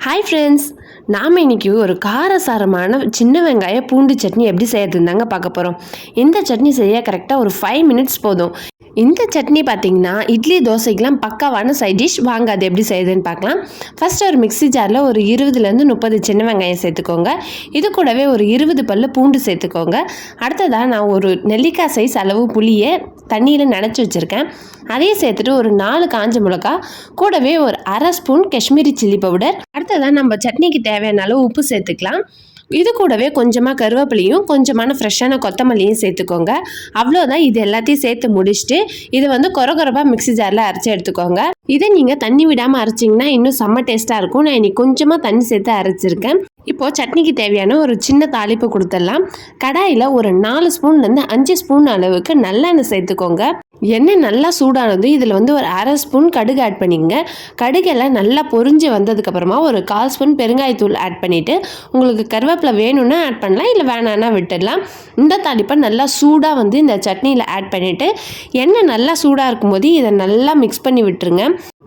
Hi friends, நாம் இன்றைக்கி ஒரு காரசாரமான சின்ன வெங்காய பூண்டு சட்னி எப்படி செய்யறதுன்னு தாங்க பார்க்க போகிறோம். இந்த சட்னி செய்ய கரெக்டாக ஒரு 5 மினிட்ஸ் போதும். இந்த சட்னி பார்த்திங்கன்னா இட்லி தோசைக்கெலாம் பக்காவான சைட் டிஷ். வாங்க அது எப்படி செய்யுதுன்னு பார்க்கலாம். ஃபஸ்ட்டு ஒரு மிக்ஸி ஜாரில் ஒரு 20லேருந்து 30 சின்ன வெங்காயம் சேர்த்துக்கோங்க. இது கூடவே ஒரு 20 பல்லு பூண்டு சேர்த்துக்கோங்க. அடுத்ததாக நான் ஒரு நெல்லிக்காய் சைஸ் அளவு புளியை தண்ணியில் நனைச்சி வச்சுருக்கேன். அதையும் சேர்த்துட்டு ஒரு 4 காஞ்ச மிளகா, கூடவே ஒரு அரை ஸ்பூன் காஷ்மீரி சில்லி பவுடர். அடுத்ததான் நம்ம சட்னிக்கு தேவையான அளவு உப்பு சேர்த்துக்கலாம். இது கூடவே கொஞ்சமாக கருவேப்பிலையும் கொஞ்சமான ஃப்ரெஷ்ஷான கொத்தமல்லியும் சேர்த்துக்கோங்க. அவ்வளோதான். இது எல்லாத்தையும் சேர்த்து முடிச்சுட்டு இது கொரகொரப்பாக மிக்ஸி ஜாரில் அரைச்சி எடுத்துக்கோங்க. இதை நீங்கள் தண்ணி விடாமல் அரைச்சிங்கன்னா இன்னும் செம்ம டேஸ்ட்டாக இருக்கும். நான் இன்னைக்கு கொஞ்சமாக தண்ணி சேர்த்து அரைச்சிருக்கேன். இப்போது சட்னிக்கு தேவையான ஒரு சின்ன தாளிப்பு கொடுத்துடலாம். கடாயில் ஒரு 4 ஸ்பூன்லேருந்து 5 ஸ்பூன் அளவுக்கு நல்லெண்ணெய் சேர்த்துக்கோங்க. எண்ணெய் நல்லா சூடானது இதில் ஒரு அரை ஸ்பூன் கடுகு ஆட் பண்ணிக்கங்க. கடுகெல்லாம் நல்லா பொரிஞ்சு வந்ததுக்கப்புறமா ஒரு 1/4 ஸ்பூன் பெருங்காயத்தூள் ஆட் பண்ணிவிட்டு உங்களுக்கு கருவேப்பிலை வேணும்னா ஆட் பண்ணலாம், இல்லை வேணான்னா விட்டுடலாம். இந்த தாளிப்பை நல்லா சூடாக இந்த சட்னியில் ஆட் பண்ணிவிட்டு எண்ணெய் நல்லா சூடாக இருக்கும்போது இதை நல்லா மிக்ஸ் பண்ணி விட்டுருங்க.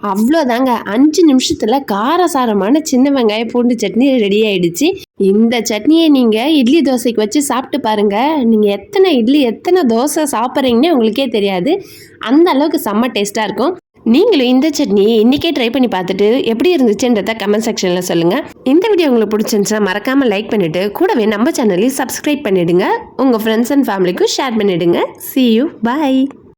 அவ்வளோதாங்க, 5 நிமிஷத்தில் காரசாரமான சின்ன வெங்காய பூண்டு சட்னி ரெடி ஆகிடுச்சு. இந்த சட்னியை நீங்கள் இட்லி தோசைக்கு வச்சு சாப்பிட்டு பாருங்கள். நீங்கள் எத்தனை இட்லி எத்தனை தோசை சாப்பிட்றீங்கன்னு உங்களுக்கே தெரியாது. அந்த அளவுக்கு செம்ம டேஸ்ட்டாக இருக்கும். நீங்களும் இந்த சட்னியை இன்றைக்கே ட்ரை பண்ணி பார்த்துட்டு எப்படி இருந்துச்சுன்றத கமெண்ட் செக்ஷனில் சொல்லுங்கள். இந்த வீடியோ உங்களுக்கு பிடிச்சிருந்துச்சுன்னா மறக்காமல் லைக் பண்ணிவிட்டு கூடவே நம்ம சேனலையும் சப்ஸ்கிரைப் பண்ணிவிடுங்க. உங்கள் ஃப்ரெண்ட்ஸ் அண்ட் ஃபேமிலிக்கும் ஷேர் பண்ணிவிடுங்க. See you, bye.